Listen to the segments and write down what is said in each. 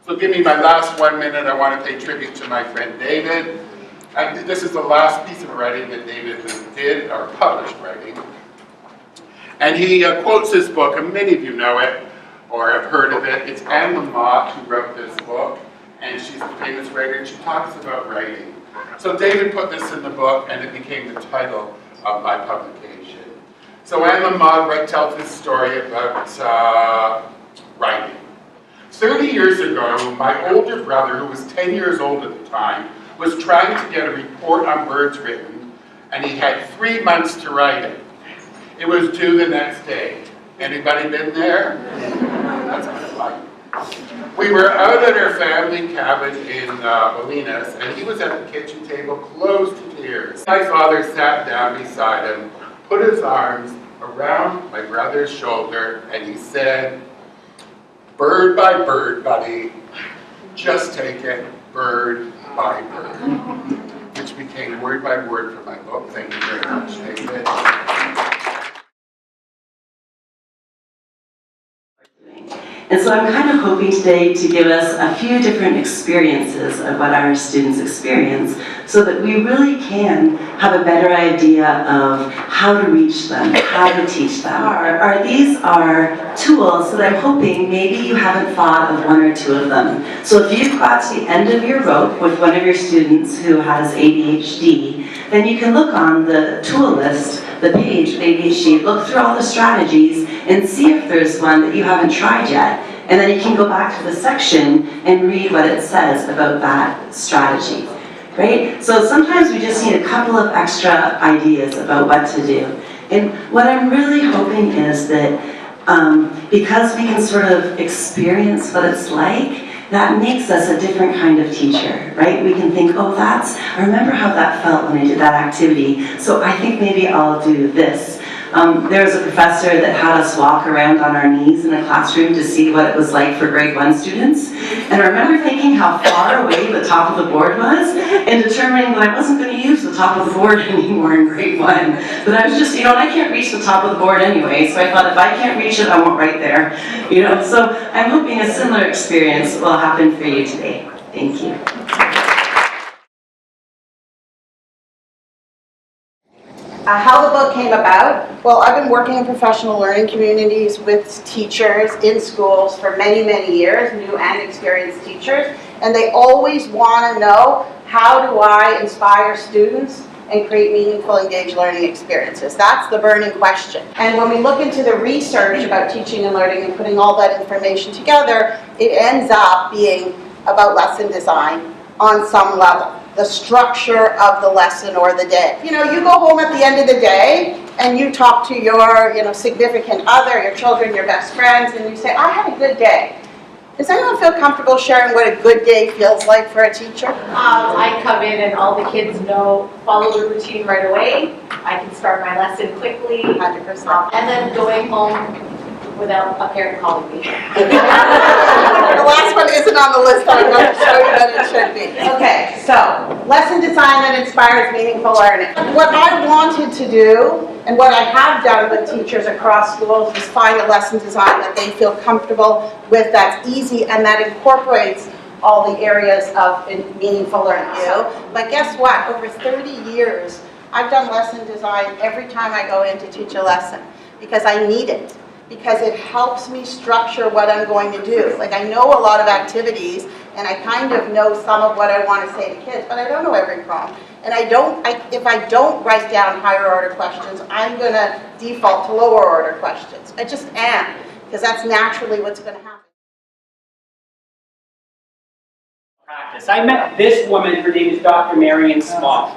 So give me my last 1 minute. I want to pay tribute to my friend David. And this is the last piece of writing that David did, or published writing. And he quotes this book, and many of you know it, or have heard of it. It's Anne Lamott who wrote this book, and she's a famous writer, and she talks about writing. So David put this in the book, and it became the title of my publication. So Anne Lamott tells this story about writing. 30 years ago, my older brother, who was 10 years old at the time, was trying to get a report on birds written, and he had 3 months to write it. It was due the next day. Anybody been there? That's kind of fun. We were out at our family cabin in Bolinas, and he was at the kitchen table, close to tears. My father sat down beside him, put his arms around my brother's shoulder, and he said, "Bird by bird, buddy, just take it bird by bird," which became word by word for my book. Thank you very much, David. And so I'm kind of hoping today to give us a few different experiences of what our students experience so that we really can have a better idea of how to reach them, how to teach them. These are tools that I'm hoping maybe you haven't thought of one or two of them. So if you've got to the end of your rope with one of your students who has ADHD, then you can look on the tool list, the page of ADHD, look through all the strategies and see if there's one that you haven't tried yet. And then you can go back to the section and read what it says about that strategy, right? So sometimes we just need a couple of extra ideas about what to do. And what I'm really hoping is that because we can sort of experience what it's like, that makes us a different kind of teacher, right? We can think, oh, I remember how that felt when I did that activity, so I think maybe I'll do this. There was a professor that had us walk around on our knees in a classroom to see what it was like for grade 1 students. And I remember thinking how far away the top of the board was and determining that I wasn't going to use the top of the board anymore in grade 1. But I was just, and I can't reach the top of the board anyway, so I thought if I can't reach it, I won't right there. So I'm hoping a similar experience will happen for you today. Thank you. How the book came about? Well, I've been working in professional learning communities with teachers in schools for many, many years, new and experienced teachers, and they always want to know, how do I inspire students and create meaningful, engaged learning experiences? That's the burning question. And when we look into the research about teaching and learning and putting all that information together, it ends up being about lesson design on some level. The structure of the lesson or the day. You go home at the end of the day and you talk to your significant other, your children, your best friends, and you say, I had a good day. Does anyone feel comfortable sharing what a good day feels like for a teacher? I come in and all the kids follow the routine right away. I can start my lesson quickly. 100%. And then going home without a parent calling me. The last one isn't on the list, I'm going to show you that it should be. Okay, so lesson design that inspires meaningful learning. What I wanted to do, and what I have done with teachers across schools, is find a lesson design that they feel comfortable with, that's easy, and that incorporates all the areas of meaningful learning. But guess what? Over 30 years, I've done lesson design every time I go in to teach a lesson, because I need it. Because it helps me structure what I'm going to do. Like, I know a lot of activities, and I kind of know some of what I want to say to kids, but I don't know every prompt. And if I don't write down higher order questions, I'm going to default to lower order questions. I just am, because that's naturally what's going to happen. Practice. I met this woman, her name is Dr. Marion Small,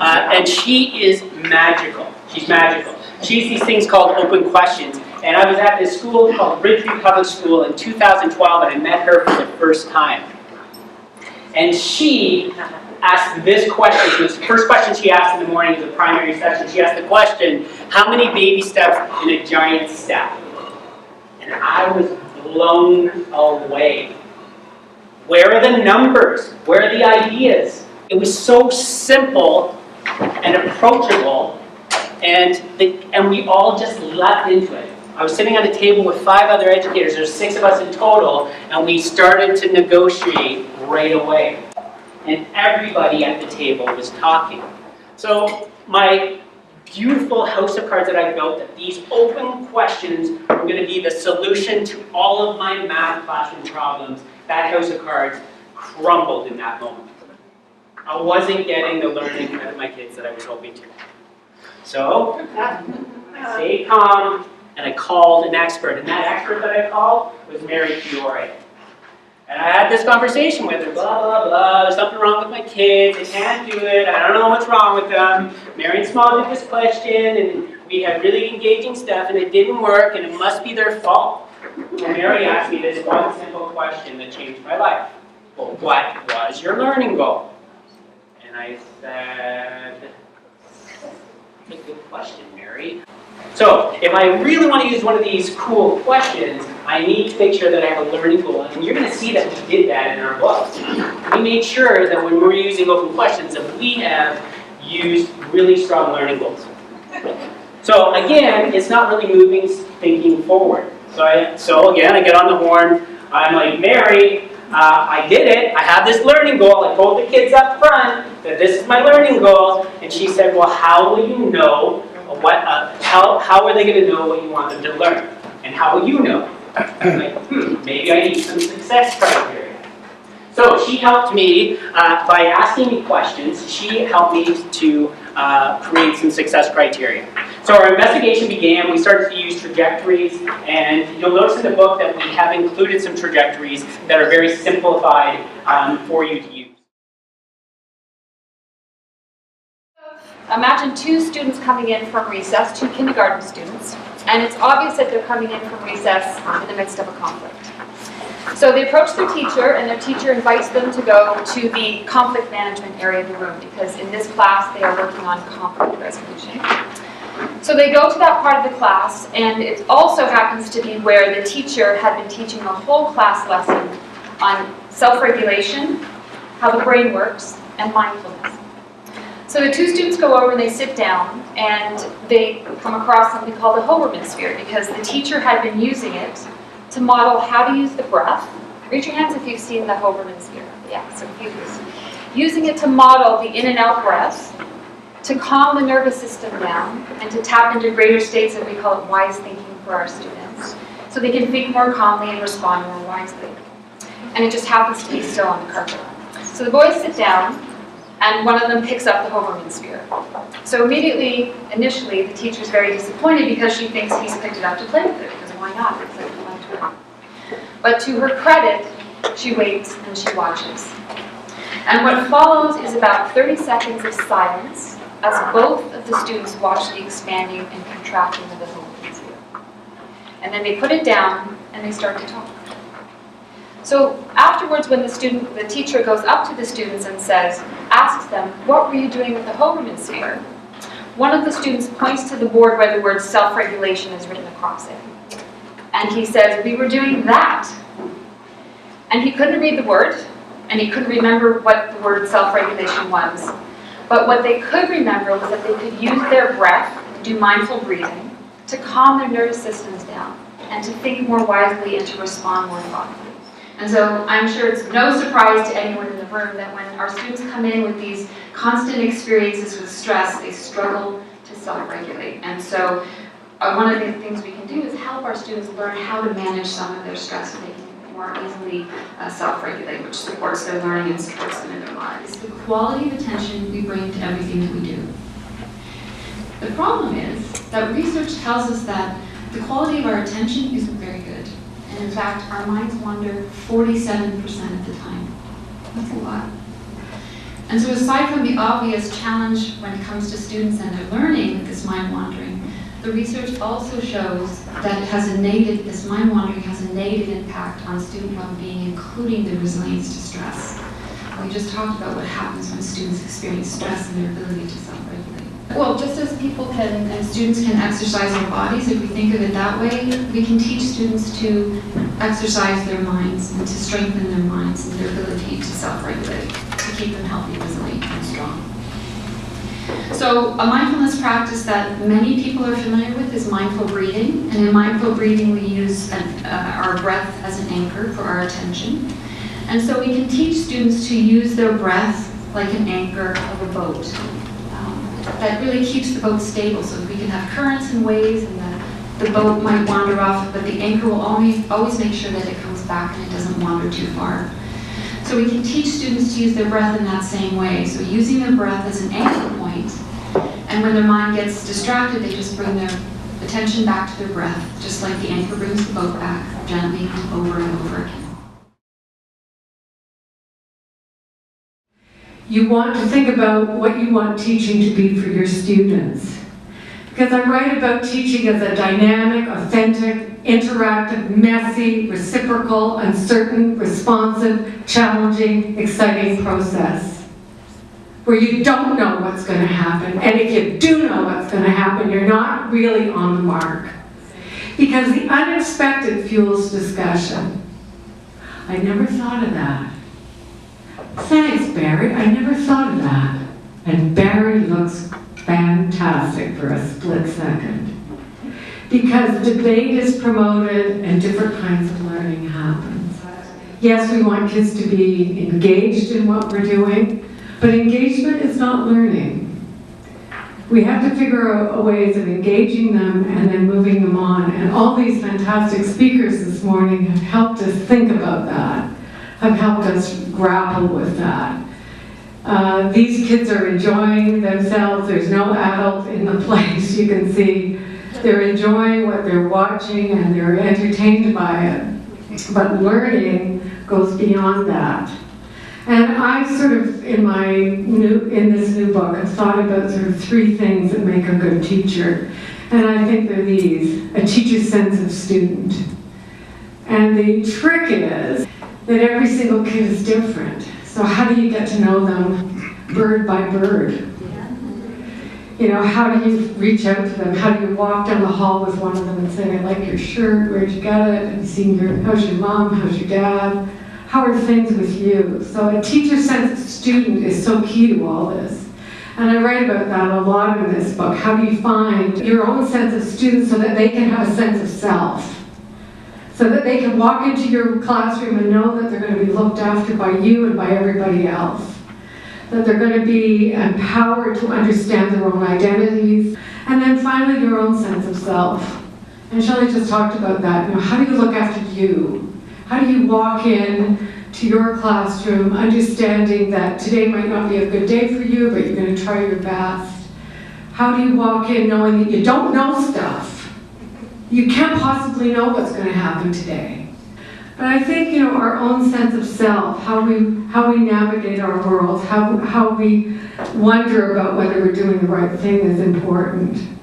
and she is magical. She's magical. She has these things called open questions. And I was at this school called Ridgeview Public School in 2012, and I met her for the first time. And she asked this question. It was the first question she asked in the morning of the primary session. She asked the question, how many baby steps in a giant step? And I was blown away. Where are the numbers? Where are the ideas? It was so simple and approachable, and we all just leapt into it. I was sitting at a table with 5 other educators, there's 6 of us in total, and we started to negotiate right away. And everybody at the table was talking. So my beautiful house of cards that I built, that these open questions were going to be the solution to all of my math classroom problems, that house of cards crumbled in that moment. I wasn't getting the learning out of my kids that I was hoping to. So I stayed calm and I called an expert, and that expert that I called was Mary Fiore. And I had this conversation with her, blah, blah, blah, there's something wrong with my kids, they can't do it, I don't know what's wrong with them. Marion Small did this question, and we had really engaging stuff, and it didn't work, and it must be their fault. Well, Mary asked me this one simple question that changed my life. Well, what was your learning goal? And I said, that's a good question, Mary. So, if I really want to use one of these cool questions, I need to make sure that I have a learning goal. And you're going to see that we did that in our book. We made sure that when we're using open questions that we have used really strong learning goals. So again, it's not really moving thinking forward. So again, I get on the horn. I'm like, Mary, I did it. I have this learning goal. I told the kids up front that this is my learning goal. And she said, well, how will you know how are they going to know what you want them to learn? And how will you know? I'm like, maybe I need some success criteria. So she helped me by asking me questions. She helped me to create some success criteria. So our investigation began. We started to use trajectories, and you'll notice in the book that we have included some trajectories that are very simplified for you to use. Imagine 2 students coming in from recess, 2 kindergarten students, and it's obvious that they're coming in from recess in the midst of a conflict. So they approach their teacher, and their teacher invites them to go to the conflict management area of the room, because in this class they are working on conflict resolution. So they go to that part of the class, and it also happens to be where the teacher had been teaching a whole class lesson on self-regulation, how the brain works, and mindfulness. So the 2 students go over and they sit down, and they come across something called the Hoberman sphere, because the teacher had been using it to model how to use the breath. Raise your hands if you've seen the Hoberman sphere. Yeah, so using it to model the in and out breath, to calm the nervous system down, and to tap into greater states, and we call it wise thinking for our students, so they can think more calmly and respond more wisely. And it just happens to be still on the carpet. So the boys sit down, and one of them picks up the Hoberman sphere. So immediately, initially, the teacher's very disappointed because she thinks he's picked it up to play with it, because why not? It's like a fun toy. But to her credit, she waits and she watches. And what follows is about 30 seconds of silence as both of the students watch the expanding and contracting of the Hoberman sphere. And then they put it down and they start to talk. So afterwards, when the teacher goes up to the students and asks them, what were you doing with the Hoberman sphere? One of the students points to the board where the word self-regulation is written across it. And he says, we were doing that. And he couldn't read the word, and he couldn't remember what the word self-regulation was. But what they could remember was that they could use their breath, do mindful breathing, to calm their nervous systems down, and to think more wisely and to respond more thoughtfully. And so I'm sure it's no surprise to anyone in the room that when our students come in with these constant experiences with stress, they struggle to self-regulate. And so one of the things we can do is help our students learn how to manage some of their stress so they can more easily self-regulate, which supports their learning and supports them in their lives. The quality of attention we bring to everything that we do. The problem is that research tells us that the quality of our attention isn't very good. And in fact, our minds wander 47% of the time. That's a lot. And so aside from the obvious challenge when it comes to students and their learning with this mind wandering, the research also shows that this mind wandering has a negative impact on student well-being, including the resilience to stress. We just talked about what happens when students experience stress and their ability to self-regulate. Well, just as people can, and students can exercise their bodies, if we think of it that way, we can teach students to exercise their minds and to strengthen their minds and their ability to self-regulate, to keep them healthy, resilient, and strong. So a mindfulness practice that many people are familiar with is mindful breathing. And in mindful breathing, we use our breath as an anchor for our attention. And so we can teach students to use their breath like an anchor of a boat. That really keeps the boat stable, so we can have currents and waves, and the boat might wander off, but the anchor will always make sure that it comes back and it doesn't wander too far. So we can teach students to use their breath in that same way. So using their breath as an anchor point, and when their mind gets distracted, they just bring their attention back to their breath, just like the anchor brings the boat back gently over and over again. You want to think about what you want teaching to be for your students. Because I write about teaching as a dynamic, authentic, interactive, messy, reciprocal, uncertain, responsive, challenging, exciting process. Where you don't know what's going to happen, and if you do know what's going to happen, you're not really on the mark. Because the unexpected fuels discussion. I never thought of that. Thanks, Barry. I never thought of that. And Barry looks fantastic for a split second. Because debate is promoted and different kinds of learning happens. Yes, we want kids to be engaged in what we're doing, but engagement is not learning. We have to figure out ways of engaging them and then moving them on. And all these fantastic speakers this morning have helped us think about that, have helped us grapple with that. These kids are enjoying themselves. There's no adult in the place, you can see. They're enjoying what they're watching and they're entertained by it. But learning goes beyond that. And I sort of, in this new book, have thought about sort of three things that make a good teacher. And I think they're these: a teacher's sense of student. And the trick is that every single kid is different. So how do you get to know them bird by bird? You know, how do you reach out to them? How do you walk down the hall with one of them and say, I like your shirt, where'd you get it? Have you seen how's your mom, how's your dad? How are things with you? So a teacher's sense of student is so key to all this. And I write about that a lot in this book. How do you find your own sense of student so that they can have a sense of self? So that they can walk into your classroom and know that they're going to be looked after by you and by everybody else. That they're going to be empowered to understand their own identities. And then finally, your own sense of self. And Shelley just talked about that. You know, how do you look after you? How do you walk in to your classroom understanding that today might not be a good day for you, but you're going to try your best? How do you walk in knowing that you don't know stuff? You can't possibly know what's going to happen today. But I think, you know, our own sense of self, how we navigate our world, how we wonder about whether we're doing the right thing is important.